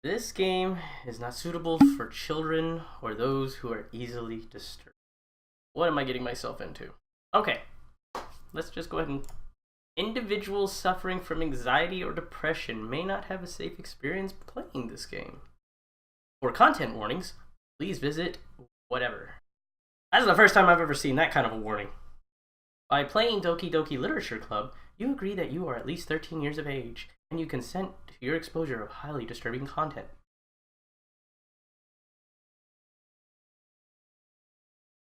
This game is not suitable for children or those who are easily disturbed. What am I getting myself into? Okay, let's just go ahead and... Individuals suffering from anxiety or depression may not have a safe experience playing this game. For content warnings, please visit whatever. That's the first time I've ever seen that kind of a warning. By playing Doki Doki Literature Club, you agree that you are at least 13 years of age, and you consent to your exposure of highly disturbing content.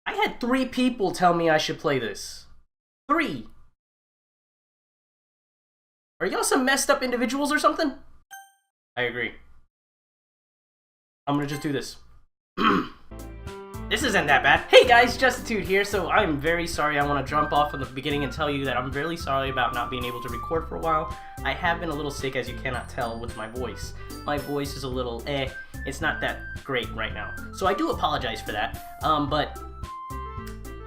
I had 3 people tell me I should play this. 3! Are y'all some messed up individuals or something? I agree. I'm gonna just do this. This isn't that bad. Hey guys, Justitude here. So I'm very sorry. I want to jump off in the beginning and tell you that I'm really sorry about not being able to record for a while. I have been a little sick, as you cannot tell with my voice. My voice is a little it's not that great right now. So I do apologize for that. But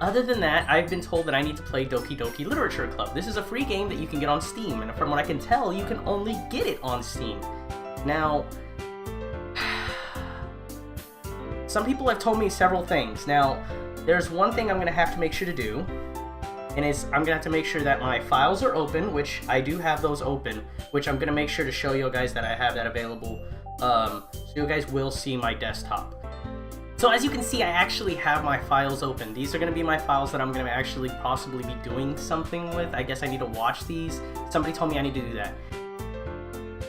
other than that, I've been told that I need to play Doki Doki Literature Club. This is a free game that you can get on Steam, and from what I can tell, you can only get it on Steam. Now, some people have told me several things. Now, there's one thing I'm going to have to make sure to do, and it's I'm going to have to make sure that my files are open, which I do have those open, which I'm going to make sure to show you guys that I have that available, so you guys will see my desktop. So as you can see, I actually have my files open. These are going to be my files that I'm going to actually possibly be doing something with. I guess I need to watch these. Somebody told me I need to do that.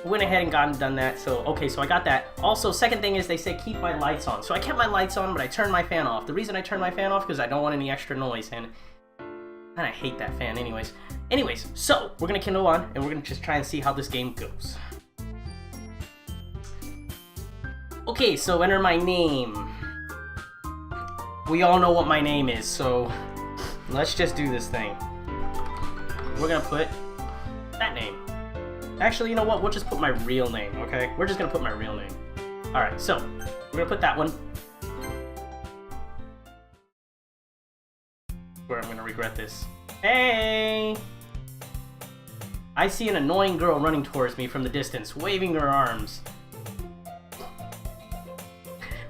Went ahead and done that, so okay, so I got that. Also, second thing is they say keep my lights on. So I kept my lights on, but I turned my fan off. The reason I turned my fan off because I don't want any extra noise, and I hate that fan anyways. So we're going to kindle on, and we're going to just try and see how this game goes. Okay, so enter my name. We all know what my name is, so let's just do this thing. We're gonna put that name. Actually, you know what? We'll just put my real name, okay? We're just gonna put my real name. Alright, so we're gonna put that one. Where I'm gonna regret this. Hey! I see an annoying girl running towards me from the distance, waving her arms.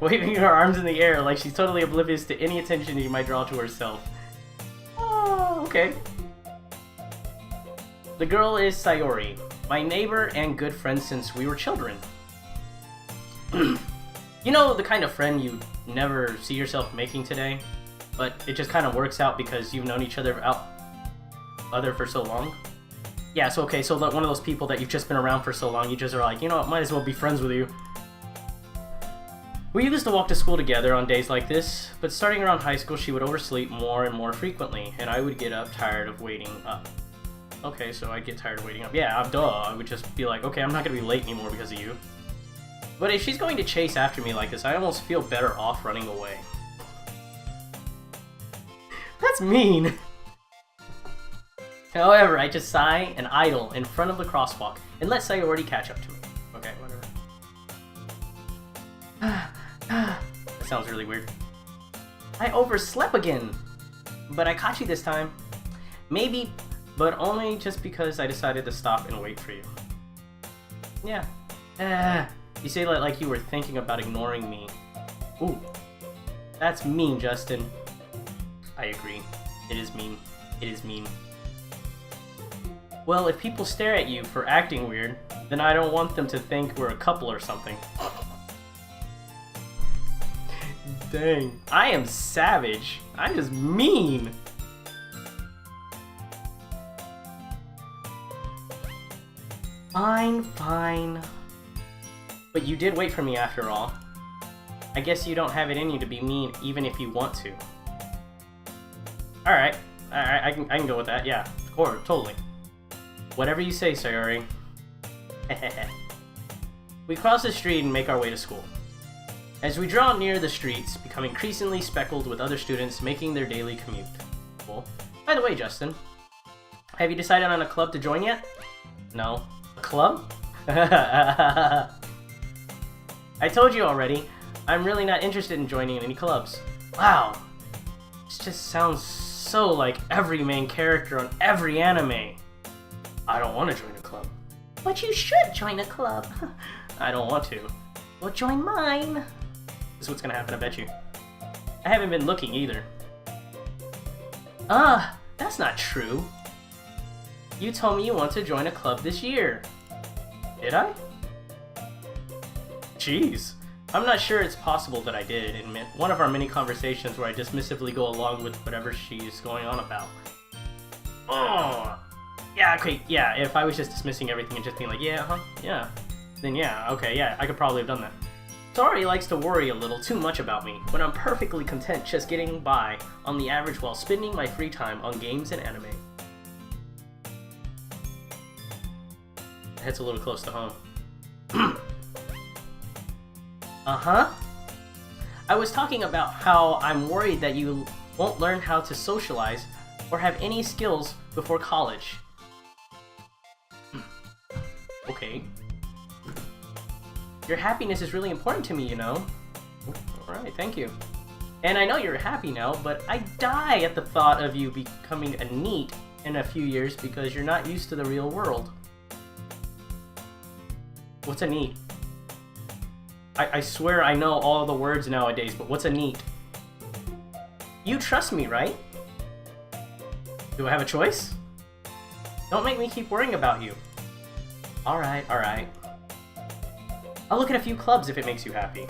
Waving her arms in the air like she's totally oblivious to any attention she might draw to herself. Oh, okay. The girl is Sayori, my neighbor and good friend since we were children. You know, the kind of friend you never see yourself making today, but it just kind of works out because you've known each other for so long? Yeah, so okay, so one of those people that you've just been around for so long, you just are like, you know what, might as well be friends with you. We used to walk to school together on days like this, but starting around high school she would oversleep more and more frequently, and I would get up tired of waiting up. Okay, so I'd get tired of waiting up. Yeah, duh, I would just be like, okay, I'm not gonna be late anymore because of you. But if she's going to chase after me like this, I almost feel better off running away. That's mean! However, I just sigh and idle in front of the crosswalk and let Sayori catch up to me. Okay, whatever. That sounds really weird. I overslept again, but I caught you this time. Maybe, but only just because I decided to stop and wait for you. Yeah. You say that like you were thinking about ignoring me. Ooh, that's mean, Justin. I agree. It is mean. It is mean. Well, if people stare at you for acting weird, then I don't want them to think we're a couple or something. Dang. I am savage. I'm just mean. Fine. But you did wait for me after all. I guess you don't have it in you to be mean even if you want to. Alright, I can go with that, yeah. Of course, totally. Whatever you say, Sayori. We cross the street and make our way to school. As we draw near the streets, become increasingly speckled with other students making their daily commute. Cool. By the way, Justin, have you decided on a club to join yet? No. A club? I told you already, I'm really not interested in joining any clubs. Wow. This just sounds so like every main character on every anime. I don't want to join a club. But you should join a club. I don't want to. Well, join mine. This is what's gonna happen, I bet you. I haven't been looking either. That's not true. You told me you want to join a club this year. Did I? Jeez. I'm not sure it's possible that I did in one of our many conversations where I dismissively go along with whatever she's going on about. Oh, yeah, okay, yeah, if I was just dismissing everything and just being like, yeah, yeah, then yeah, okay, yeah, I could probably have done that. Tori likes to worry a little too much about me, but I'm perfectly content just getting by on the average while spending my free time on games and anime. That's a little close to home. Uh-huh. I was talking about how I'm worried that you won't learn how to socialize or have any skills before college. Okay. Your happiness is really important to me, you know. Alright, thank you. And I know you're happy now, but I die at the thought of you becoming a NEET in a few years because you're not used to the real world. What's a NEET? I swear I know all the words nowadays, but what's a NEET? You trust me, right? Do I have a choice? Don't make me keep worrying about you. Alright, alright. I'll look at a few clubs if it makes you happy.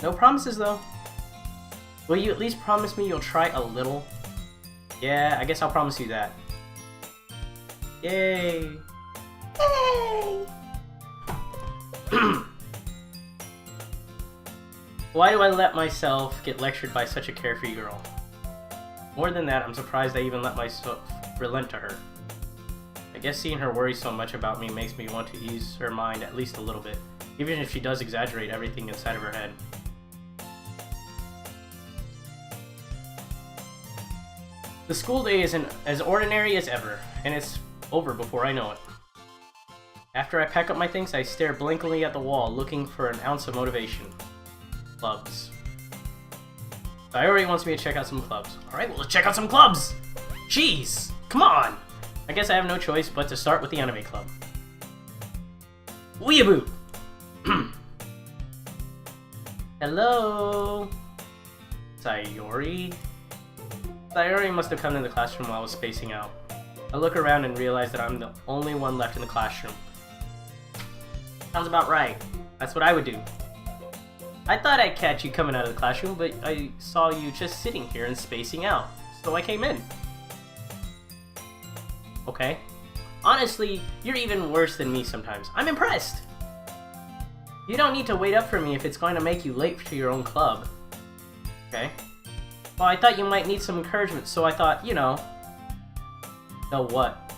No promises, though. Will you at least promise me you'll try a little? Yeah, I guess I'll promise you that. Yay! Yay! Why do I let myself get lectured by such a carefree girl? More than that, I'm surprised I even let myself relent to her. I guess seeing her worry so much about me makes me want to ease her mind at least a little bit, even if she does exaggerate everything inside of her head. The school day isn't as ordinary as ever, and it's over before I know it. After I pack up my things, I stare blankly at the wall, looking for an ounce of motivation. Clubs. Sayori wants me to check out some clubs. Alright, well, let's check out some clubs! Jeez! Come on! I guess I have no choice but to start with the anime club. Weeaboo! Hello? Sayori? Sayori must have come in the classroom while I was spacing out. I look around and realize that I'm the only one left in the classroom. Sounds about right. That's what I would do. I thought I'd catch you coming out of the classroom, but I saw you just sitting here and spacing out, so I came in. Okay. Honestly, you're even worse than me sometimes. I'm impressed! You don't need to wait up for me if it's going to make you late to your own club. Okay. Well, I thought you might need some encouragement, so I thought, you know... Know what?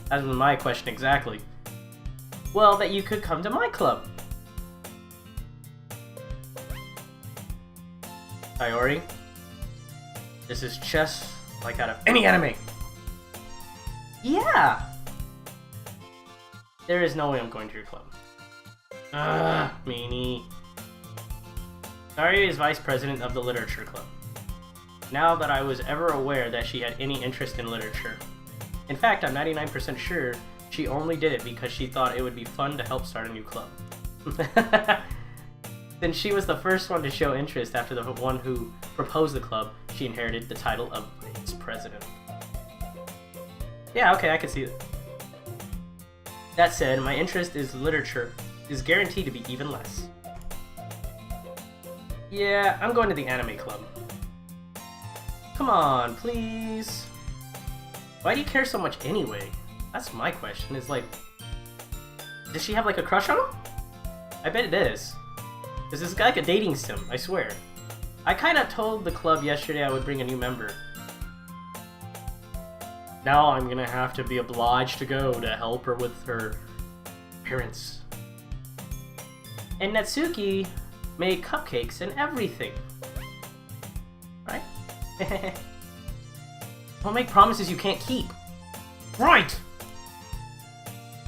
That was my question exactly. Well, that you could come to my club. Sayori, this is just like out of any anime. Yeah! There is no way I'm going to your club. Meanie. Sayori is vice president of the literature club. Now that I was ever aware that she had any interest in literature. In fact, I'm 99% sure she only did it because she thought it would be fun to help start a new club. Then she was the first one to show interest after the one who proposed the club. She inherited the title of vice president. Yeah, okay, I can see it. That said, my interest in literature is guaranteed to be even less. Yeah, I'm going to the anime club. Come on, please. Why do you care so much anyway? That's my question, is like... Does she have like a crush on him? I bet it is. This is like a dating sim, I swear. I kinda told the club yesterday I would bring a new member. Now I'm gonna have to be obliged to go to help her with her appearance. And Natsuki made cupcakes and everything. Right? Don't make promises you can't keep. Right!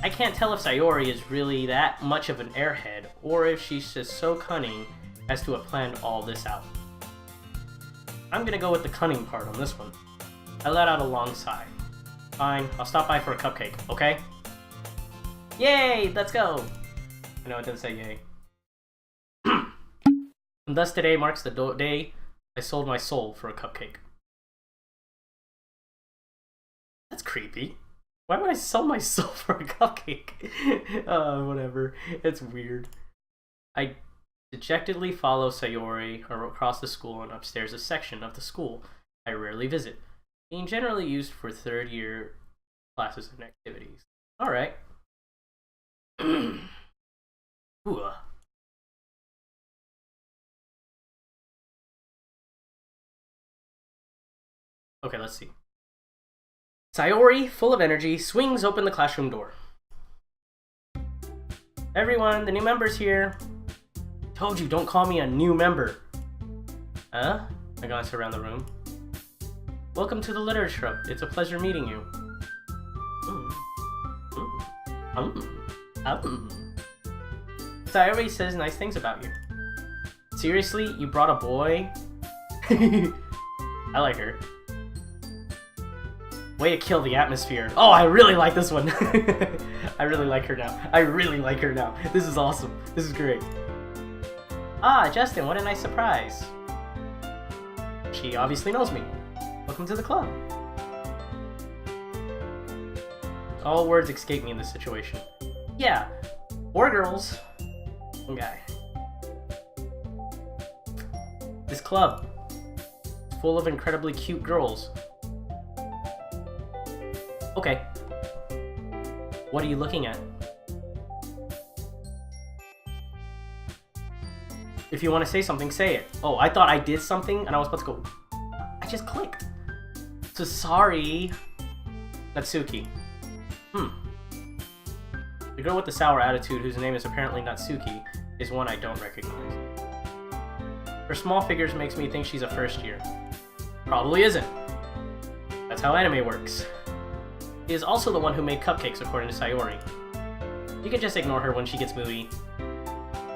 I can't tell if Sayori is really that much of an airhead, or if she's just so cunning as to have planned all this out. I'm gonna go with the cunning part on this one. I let out a long sigh. Fine, I'll stop by for a cupcake, okay? Yay! Let's go! I know it didn't say yay. And thus today marks the day I sold my soul for a cupcake. That's creepy. Why would I sell my soul for a cupcake? Whatever. It's weird. I dejectedly follow Sayori across the school and upstairs a section of the school I rarely visit, being generally used for third-year classes and activities. Alright. Okay, let's see. Sayori, full of energy, swings open the classroom door. Everyone, the new member's here. Told you, don't call me a new member. Huh? I glance around the room. Welcome to the Literature Club. It's a pleasure meeting you. Sayori says nice things about you. Seriously? You brought a boy? I like her. Way to kill the atmosphere. Oh, I really like this one. I really like her now. I really like her now. This is awesome. This is great. Ah, Justin, what a nice surprise. She obviously knows me. Welcome to the club. All words escape me in this situation. Yeah, 4 girls, 1 guy. This club is full of incredibly cute girls. Okay. What are you looking at? If you want to say something, say it. Oh, I thought I did something and I was about to go. I just clicked. So sorry. Natsuki. The girl with the sour attitude, whose name is apparently Natsuki, is one I don't recognize. Her small figures makes me think she's a first year. Probably isn't. That's how anime works. She is also the one who made cupcakes, according to Sayori. You can just ignore her when she gets moody.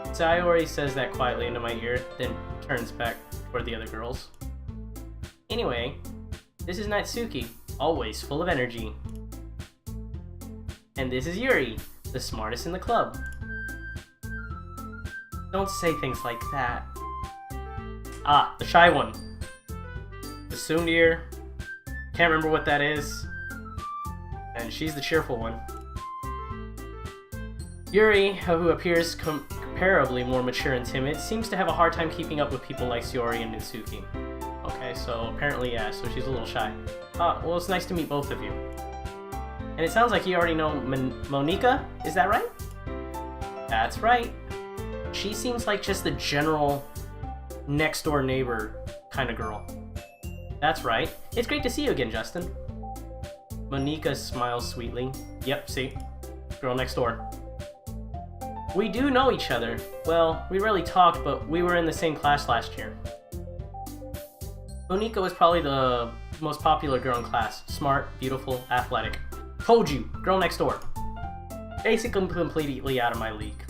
Sayori says that quietly into my ear, then turns back toward the other girls. Anyway, this is Natsuki, always full of energy. And this is Yuri, the smartest in the club. Don't say things like that. Ah, the shy one. The Sundir. Can't remember what that is. And she's the cheerful one. Yuri, who appears comparably more mature and timid, seems to have a hard time keeping up with people like Sayori and Natsuki. Okay, so apparently, yeah, so she's a little shy. Well, it's nice to meet both of you. And it sounds like you already know Monika, is that right? That's right. She seems like just the general next-door neighbor kind of girl. That's right. It's great to see you again, Justin. Monika smiles sweetly. Yep, see? Girl next door. We do know each other. Well, we rarely talked, but we were in the same class last year. Monika was probably the most popular girl in class. Smart, beautiful, athletic. Told you, girl next door. Basically completely out of my league.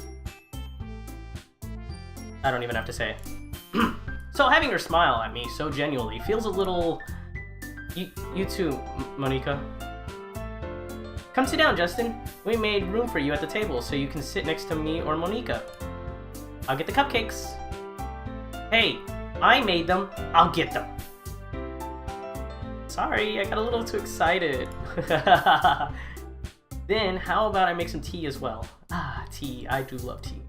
I don't even have to say it. So having her smile at me so genuinely feels a little... You too, Monika. Come sit down, Justin. We made room for you at the table so you can sit next to me or Monika. I'll get the cupcakes. Hey, I made them. I'll get them. Sorry, I got a little too excited. Then, how about I make some tea as well? Ah, tea. I do love tea.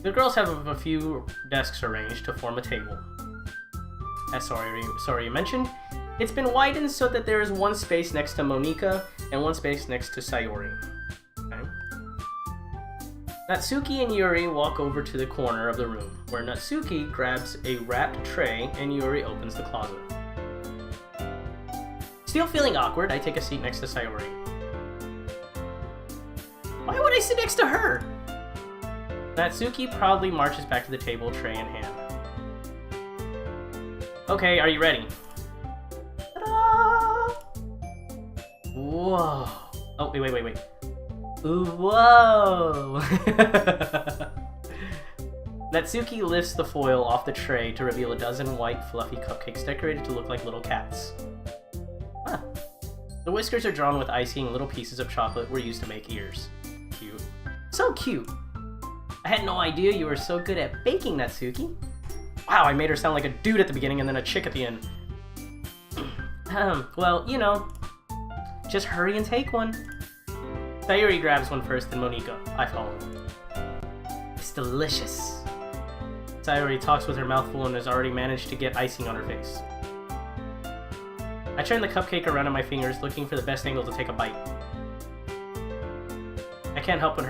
The girls have a few desks arranged to form a table. As Sayori mentioned, it's been widened so that there is one space next to Monika and one space next to Sayori. Okay. Natsuki and Yuri walk over to the corner of the room, where Natsuki grabs a wrapped tray and Yuri opens the closet. Still feeling awkward, I take a seat next to Sayori. Why would I sit next to her? Natsuki proudly marches back to the table, tray in hand. Okay, are you ready? Ta-da! Whoa. Oh, wait. Ooh, whoa! Natsuki lifts the foil off the tray to reveal a dozen white, fluffy cupcakes decorated to look like little cats. Huh. The whiskers are drawn with icing and little pieces of chocolate were used to make ears. Cute. So cute! I had no idea you were so good at baking, Natsuki. Wow, I made her sound like a dude at the beginning and then a chick at the end. Well, you know, just hurry and take one. Sayuri grabs one first, then Monika. I follow. It's delicious. Sayuri talks with her mouth full and has already managed to get icing on her face. I turn the cupcake around in my fingers, looking for the best angle to take a bite. I can't help but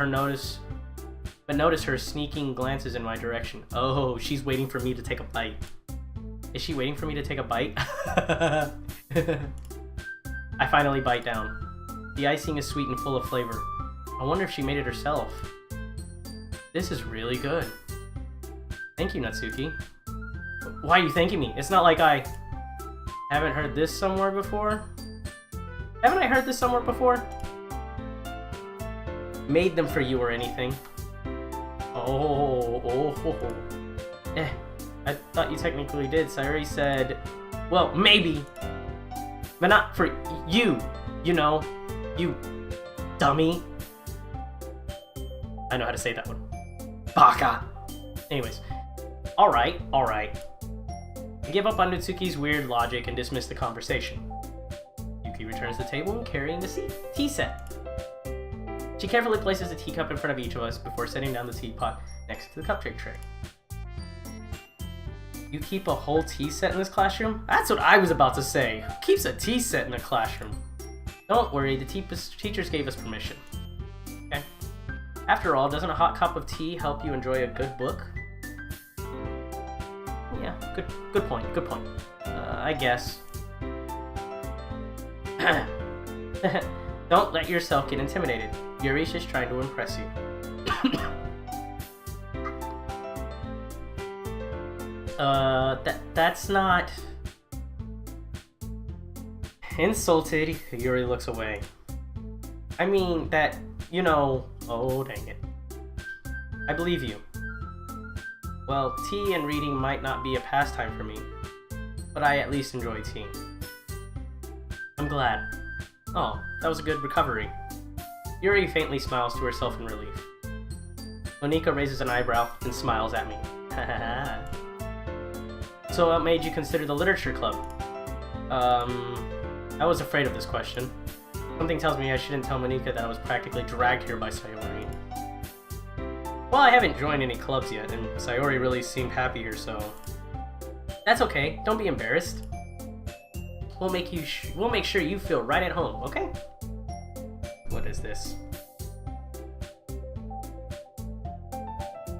notice her sneaking glances in my direction. Oh, she's waiting for me to take a bite. Is she waiting for me to take a bite? I finally bite down. The icing is sweet and full of flavor. I wonder if she made it herself. This is really good. Thank you, Natsuki. Why are you thanking me? It's not like I haven't heard this somewhere before. Haven't I heard this somewhere before? Made them for you or anything. Oh. I thought you technically did. Sayuri said, well, maybe. But not for you. You know. You dummy. I know how to say that one. Baka. Anyways. Alright. I give up on Natsuki's weird logic and dismiss the conversation. Yuki returns to the table carrying the tea set. She carefully places a teacup in front of each of us before setting down the teapot next to the cupcake tray. You keep a whole tea set in this classroom? That's what I was about to say. Who keeps a tea set in a classroom? Don't worry, the teachers gave us permission. Okay. After all, doesn't a hot cup of tea help you enjoy a good book? Yeah, good point. I guess. Don't let yourself get intimidated. Yuri's just trying to impress you. That's not... Insulted, Yuri looks away. I mean, that, you know... Oh, dang it. I believe you. Well, tea and reading might not be a pastime for me, but I at least enjoy tea. I'm glad. Oh, that was a good recovery. Yuri faintly smiles to herself in relief. Monika raises an eyebrow and smiles at me. So what made you consider the literature club? I was afraid of this question. Something tells me I shouldn't tell Monika that I was practically dragged here by Sayori. Well, I haven't joined any clubs yet, and Sayori really seemed happy here, so... That's okay, don't be embarrassed. We'll make sure you feel right at home, okay? What is this?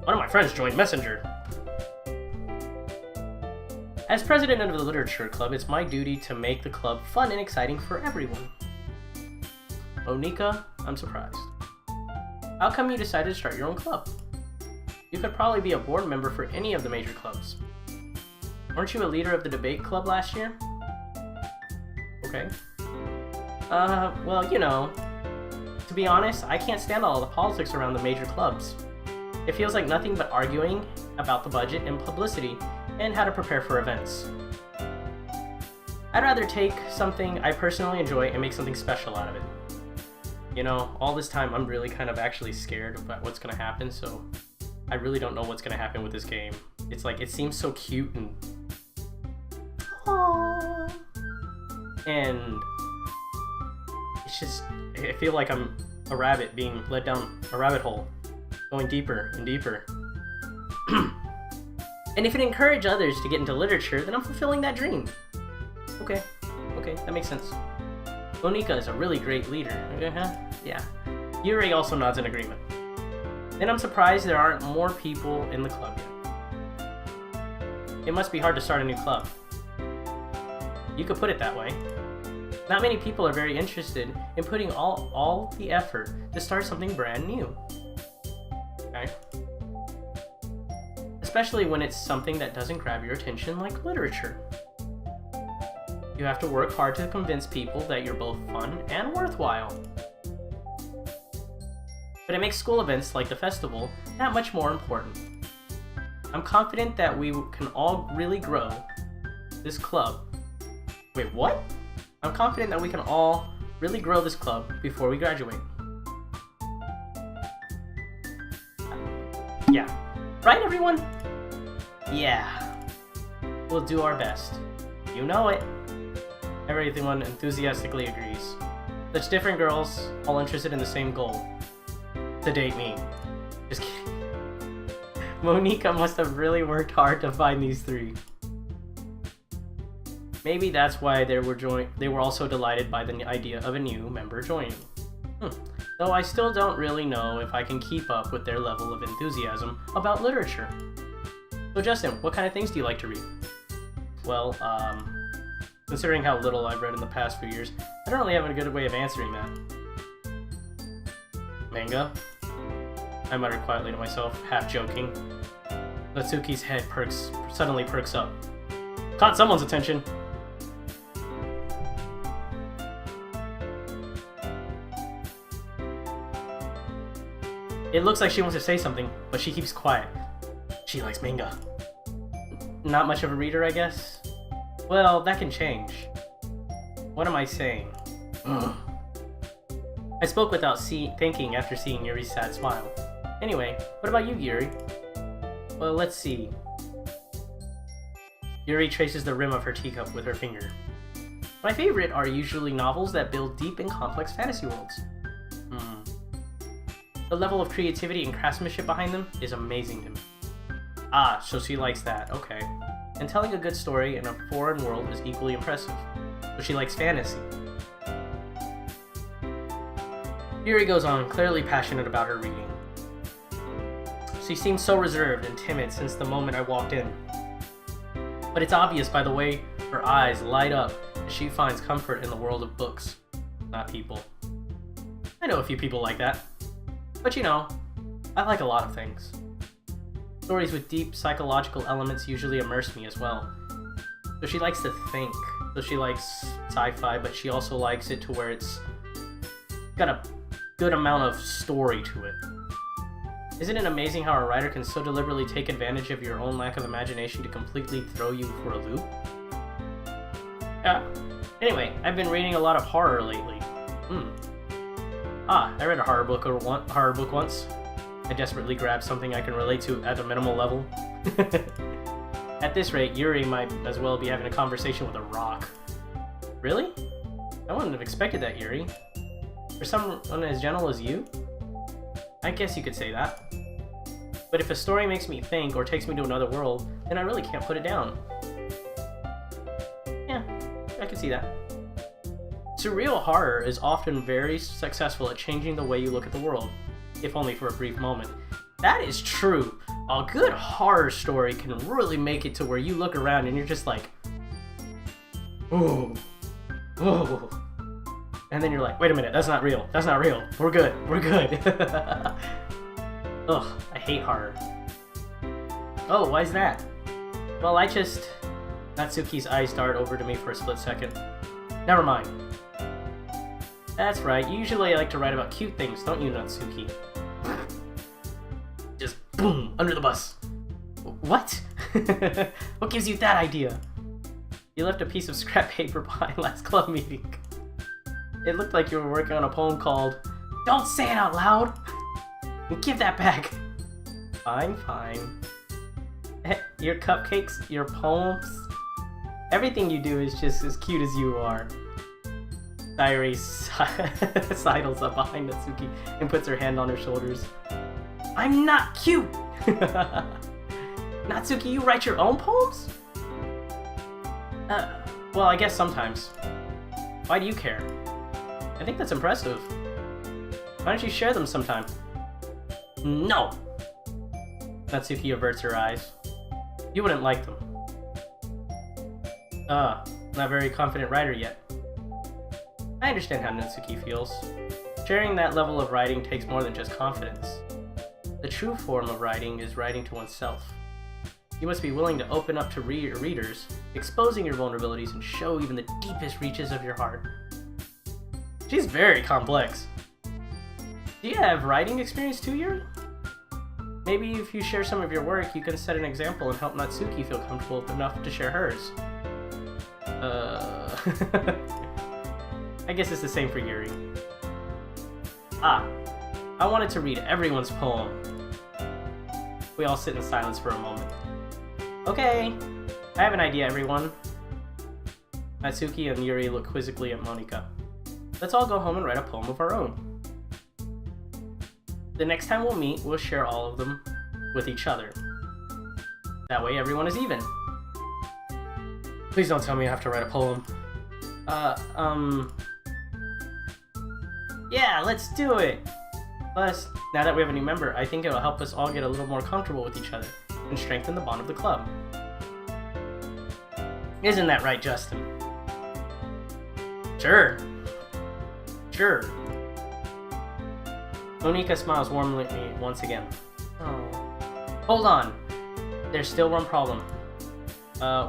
One of my friends joined Messenger. As president of the literature club, it's my duty to make the club fun and exciting for everyone. Monika, I'm surprised. How come you decided to start your own club? You could probably be a board member for any of the major clubs. Weren't you a leader of the debate club last year? Okay. Well, you know, to be honest, I can't stand all the politics around the major clubs. It feels like nothing but arguing about the budget and publicity and how to prepare for events. I'd rather take something I personally enjoy and make something special out of it. You know, all this time I'm really kind of actually scared about what's gonna happen, so I really don't know what's gonna happen with this game. It's like, it seems so cute and... Aww. And... it's just, I feel like I'm a rabbit being led down a rabbit hole, going deeper and deeper. And if it encourages others to get into literature, then I'm fulfilling that dream. Okay, that makes sense. Monika is a really great leader. Yeah. Yuri also nods in agreement. Then I'm surprised there aren't more people in the club yet. It must be hard to start a new club. You could put it that way. Not many people are very interested in putting all the effort to start something brand new. Okay? Especially when it's something that doesn't grab your attention like literature. You have to work hard to convince people that you're both fun and worthwhile. But it makes school events like the festival that much more important. I'm confident that we can all really grow this club. Wait, what? I'm confident that we can all really grow this club before we graduate. Yeah. Right, everyone? Yeah. We'll do our best. You know it. Everyone enthusiastically agrees. Such different girls, all interested in the same goal. To date me. Just kidding. Monica must have really worked hard to find these three. Maybe that's why they were also delighted by the idea of a new member joining. Though I still don't really know if I can keep up with their level of enthusiasm about literature. So Justin, what kind of things do you like to read? Well, considering how little I've read in the past few years, I don't really have a good way of answering that. Manga? I muttered quietly to myself, half joking. Natsuki's head suddenly perks up. Caught someone's attention! It looks like she wants to say something, but she keeps quiet. She likes manga. Not much of a reader, I guess? Well, that can change. What am I saying? I spoke without thinking after seeing Yuri's sad smile. Anyway, what about you, Yuri? Well, let's see. Yuri traces the rim of her teacup with her finger. My favorite are usually novels that build deep and complex fantasy worlds. The level of creativity and craftsmanship behind them is amazing to me. Ah, so she likes that, okay. And telling a good story in a foreign world is equally impressive. So she likes fantasy. Yuri goes on, clearly passionate about her reading. She seems so reserved and timid since the moment I walked in. But it's obvious by the way her eyes light up as she finds comfort in the world of books, not people. I know a few people like that. But you know, I like a lot of things. Stories with deep psychological elements usually immerse me as well. So she likes to think. So she likes sci-fi, but she also likes it to where it's got a good amount of story to it. Isn't it amazing how a writer can so deliberately take advantage of your own lack of imagination to completely throw you for a loop? Anyway, I've been reading a lot of horror lately. I read a horror book once. I desperately grabbed something I can relate to at a minimal level. At this rate, Yuri might as well be having a conversation with a rock. Really? I wouldn't have expected that, Yuri. For someone as gentle as you? I guess you could say that. But if a story makes me think or takes me to another world, then I really can't put it down. Yeah, I can see that. Surreal horror is often very successful at changing the way you look at the world, if only for a brief moment. That is true. A good horror story can really make it to where you look around and you're just like, ooh, ooh. And then you're like, wait a minute, that's not real. That's not real. We're good. We're good. Ugh, I hate horror. Oh, why is that? Well, Natsuki's eyes dart over to me for a split second. Never mind. That's right, you usually like to write about cute things, don't you, Natsuki? Just boom, under the bus. What? What gives you that idea? You left a piece of scrap paper behind last club meeting. It looked like you were working on a poem called Don't Say It Out Loud! Give that back! Fine, fine. Your cupcakes, your poems, everything you do is just as cute as you are. Sayuri sidles up behind Natsuki and puts her hand on her shoulders. I'm not cute! Natsuki, you write your own poems? Well, I guess sometimes. Why do you care? I think that's impressive. Why don't you share them sometime? No! Natsuki averts her eyes. You wouldn't like them. Not very confident writer yet. I understand how Natsuki feels. Sharing that level of writing takes more than just confidence. The true form of writing is writing to oneself. You must be willing to open up to readers, exposing your vulnerabilities and show even the deepest reaches of your heart. She's very complex. Do you have writing experience too, Yuri? Maybe if you share some of your work, you can set an example and help Natsuki feel comfortable enough to share hers. I guess it's the same for Yuri. I wanted to read everyone's poem. We all sit in silence for a moment. Okay, I have an idea, everyone. Natsuki and Yuri look quizzically at Monika. Let's all go home and write a poem of our own. The next time we'll meet, we'll share all of them with each other. That way everyone is even. Please don't tell me I have to write a poem. Yeah, let's do it! Plus, now that we have a new member, I think it'll help us all get a little more comfortable with each other and strengthen the bond of the club. Isn't that right, Justin? Sure. Sure. Monika smiles warmly at me once again. Oh. Hold on. There's still one problem.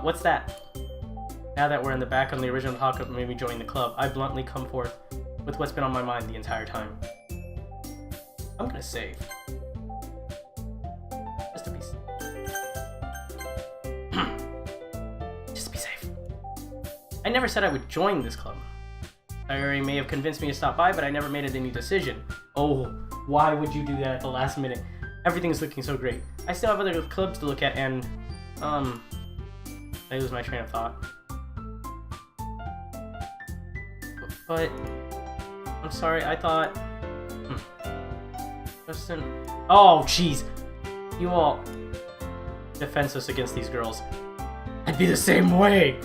What's that? Now that we're in the back on the original talk of maybe joining the club, I bluntly come forth with what's been on my mind the entire time. I'm gonna save. Just to be Just to be safe. I never said I would join this club. Sayori may have convinced me to stop by, but I never made any decision. Oh, why would you do that at the last minute? Everything's looking so great. I still have other clubs to look at and, I lose my train of thought. But, I'm sorry, I thought... Justin... Oh, jeez! You all... defense us against these girls. I'd be the same way!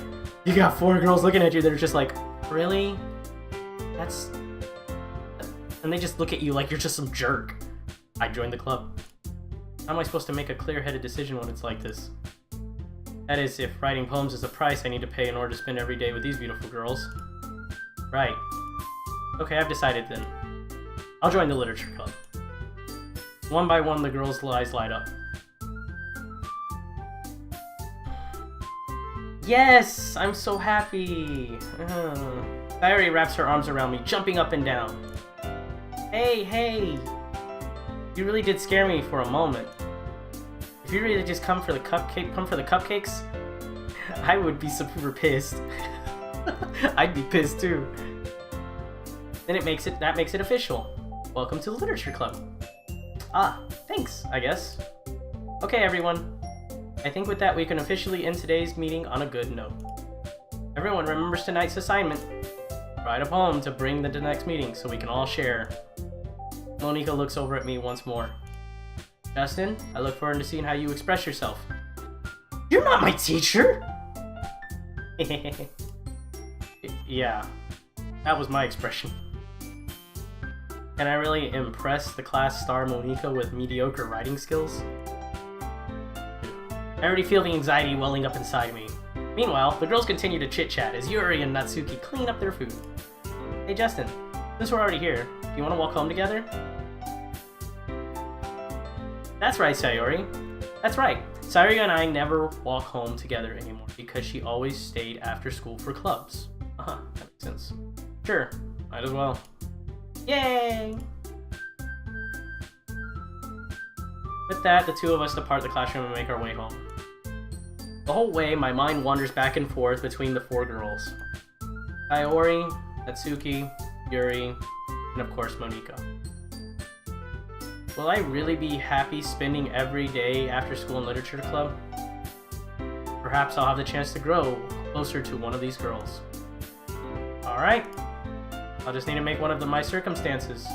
You got 4 girls looking at you that are just like, really? That's... And they just look at you like you're just some jerk. I joined the club. How am I supposed to make a clear-headed decision when it's like this? That is, if writing poems is the price I need to pay in order to spend every day with these beautiful girls. Right. Okay, I've decided then. I'll join the literature club. One by one, the girls' eyes light up. Yes! I'm so happy! Sayori wraps her arms around me, jumping up and down. Hey, hey! You really did scare me for a moment. If you really just come for the cupcakes, I would be super pissed. I'd be pissed too. Then that makes it official. Welcome to the literature club. Ah, thanks, I guess. Okay, everyone. I think with that we can officially end today's meeting on a good note. Everyone remembers tonight's assignment. Write a poem to bring the next meeting so we can all share. Monika looks over at me once more. Justin, I look forward to seeing how you express yourself. You're not my teacher! Yeah, that was my expression. Can I really impress the class star Monika with mediocre writing skills? I already feel the anxiety welling up inside me. Meanwhile, the girls continue to chit-chat as Yuri and Natsuki clean up their food. Hey Justin, since we're already here, do you want to walk home together? That's right, Sayori. That's right. Sayori and I never walk home together anymore because she always stayed after school for clubs. That makes sense. Sure, might as well. Yay! With that, the two of us depart the classroom and make our way home. The whole way, my mind wanders back and forth between the 4 girls. Sayori, Natsuki, Yuri, and of course Monika. Will I really be happy spending every day after school in literature club? Perhaps I'll have the chance to grow closer to one of these girls. Alright. I'll just need to make one of them my circumstances.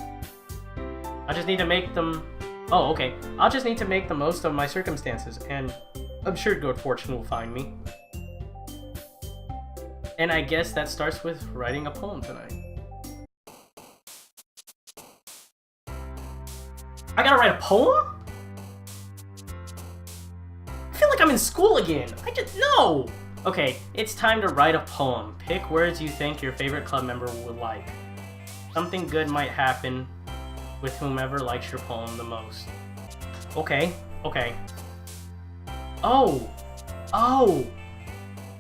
I just need to make them... Oh, okay. I'll just need to make the most of my circumstances, and I'm sure good fortune will find me. And I guess that starts with writing a poem tonight. I gotta write a poem? I feel like I'm in school again. No! Okay, it's time to write a poem. Pick words you think your favorite club member would like. Something good might happen with whomever likes your poem the most. Okay. Oh,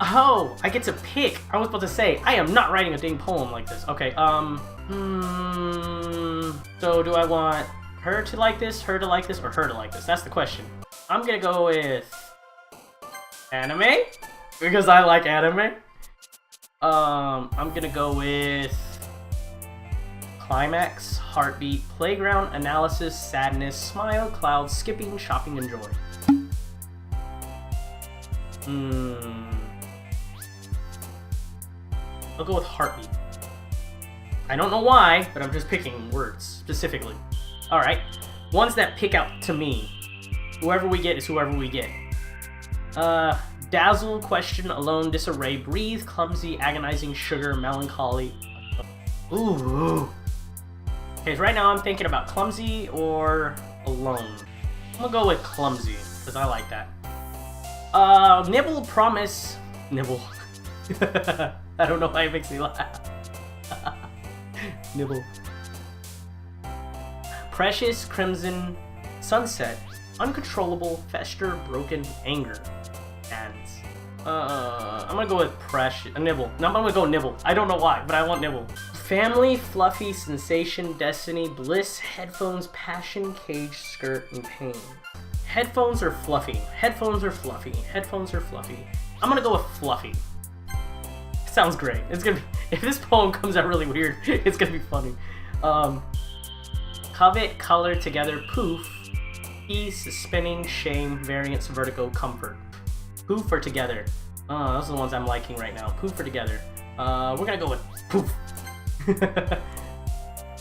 I get to pick. I was about to say, I am not writing a dang poem like this. Okay, so do I want her to like this, her to like this, or her to like this? That's the question. I'm gonna go with anime, because I like anime. I'm gonna go with climax, heartbeat, playground, analysis, sadness, smile, cloud, skipping, shopping, and joy. I'll go with heartbeat. I don't know why, but I'm just picking words specifically. Alright, ones that pick out to me. Whoever we get is whoever we get. Dazzle, question, alone, disarray, breathe, clumsy, agonizing, sugar, melancholy. Ooh. Okay, so right now I'm thinking about clumsy or alone. I'm gonna go with clumsy, because I like that. Nibble, promise. Nibble. I don't know why it makes me laugh. Nibble. Precious, crimson, sunset, uncontrollable, fester, broken, anger. And I'm gonna go with precious, nibble. No, I'm gonna go nibble. I don't know why, but I want nibble. Family, fluffy, sensation, destiny, bliss, headphones, passion, cage, skirt, and pain. Headphones are fluffy. Headphones are fluffy. Headphones are fluffy. I'm gonna go with fluffy. Sounds great. It's gonna be, if this poem comes out really weird, it's gonna be funny. Covet, color, together, poof, peace, spinning, shame, variance, vertigo, comfort. Poof or together. Those are the ones I'm liking right now. Poof or together. We're gonna go with poof.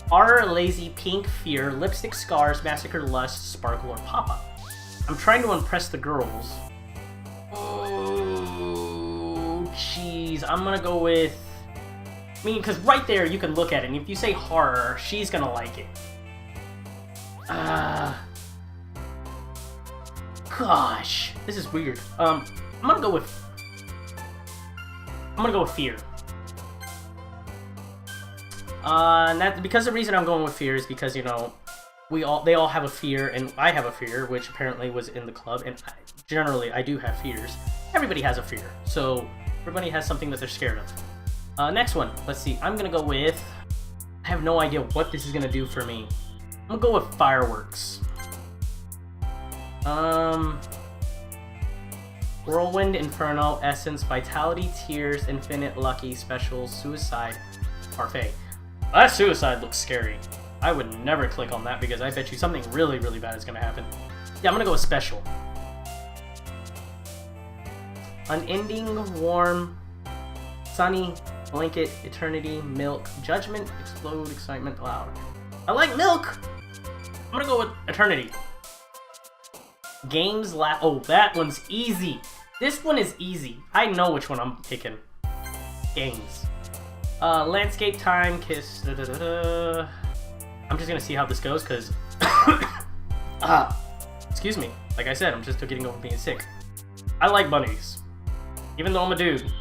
Horror, lazy, pink, fear, lipstick, scars, massacre, lust, sparkle, or papa. I'm trying to impress the girls. Oh, jeez. I'm gonna go with... I mean, because right there you can look at it, and if you say horror, she's gonna like it. Gosh, this is weird. I'm gonna go with fear. And that because the reason I'm going with fear is because, you know, they all have a fear, and I have a fear, which apparently was in the club, and generally I do have fears. Everybody has a fear, so everybody has something that they're scared of. Next one, let's see. I'm gonna go with... I have no idea what this is gonna do for me. I'm gonna go with fireworks. Whirlwind, Inferno, Essence, Vitality, Tears, Infinite, Lucky, Special, Suicide, Parfait. That Suicide looks scary. I would never click on that because I bet you something really, really bad is gonna happen. Yeah, I'm gonna go with Special. Unending, Warm, Sunny, Blanket, Eternity, Milk, Judgment, Explode, Excitement, Loud. I like Milk! I'm gonna go with Eternity. Games, oh, that one's easy. This one is easy. I know which one I'm picking. Games. Landscape, Time, Kiss, I'm just gonna see how this goes, because... excuse me. Like I said, I'm just getting over being sick. I like bunnies. Even though I'm a dude.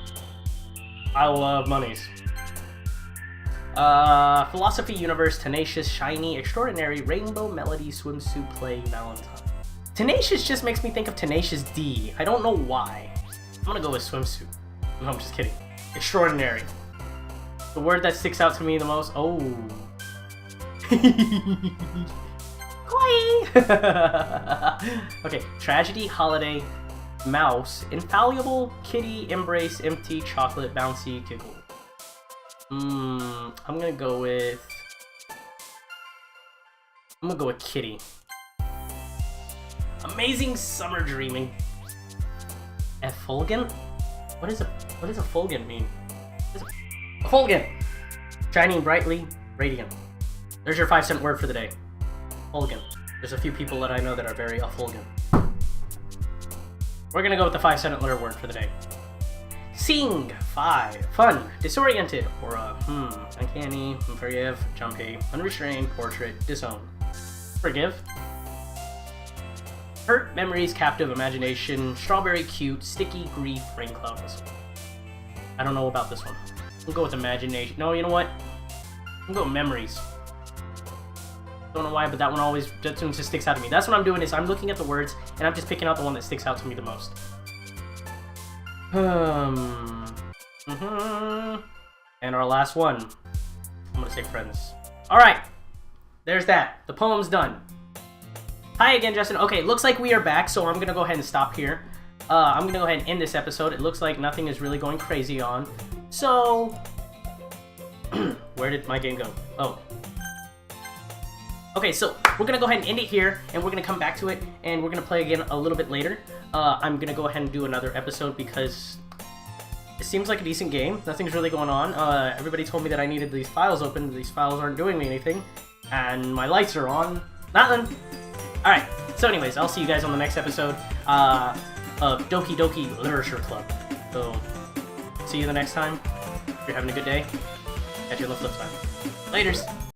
I love bunnies. Philosophy, Universe, Tenacious, Shiny, Extraordinary, Rainbow, Melody, Swimsuit, Play, Valentine. Tenacious just makes me think of Tenacious D. I don't know why. I'm gonna go with Swimsuit. No, I'm just kidding. Extraordinary. The word that sticks out to me the most. Oh. Okay. Tragedy, Holiday, Mouse, Infallible, Kitty, Embrace, Empty, Chocolate, Bouncy, Giggle. I'm gonna go with... I'm gonna go with Kitty. Amazing Summer Dreaming. Effulgent? What does effulgent mean? Effulgent! Shining brightly, radiant. There's your 5-cent word for the day. Effulgent. There's a few people that I know that are very effulgent. We're gonna go with the 5-cent word for the day. Sing, 5, fun, disoriented, aura, uncanny, forgive, jumpy, unrestrained, portrait, disown. Forgive. Hurt, memories, captive, imagination, strawberry, cute, sticky, grief, rain cloud, whistle. I don't know about this one. We'll go with imagination. No, you know what? We'll go with memories. Don't know why, but that one just sticks out to me. That's what I'm doing is I'm looking at the words and I'm just picking out the one that sticks out to me the most. And our last one. I'm gonna say friends. Alright. There's that. The poem's done. Hi again, Justin. Okay, looks like we are back, so I'm gonna go ahead and stop here. I'm gonna go ahead and end this episode. It looks like nothing is really going crazy on. So... where did my game go? Oh. Okay, so we're gonna go ahead and end it here, and we're gonna come back to it, and we're gonna play again a little bit later. I'm gonna go ahead and do another episode because it seems like a decent game. Nothing's really going on. Everybody told me that I needed these files open. These files aren't doing me anything, and my lights are on. Nothing. All right. So, anyways, I'll see you guys on the next episode of Doki Doki Literature Club. So, see you the next time. If you're having a good day, catch you on the flip side. Laters.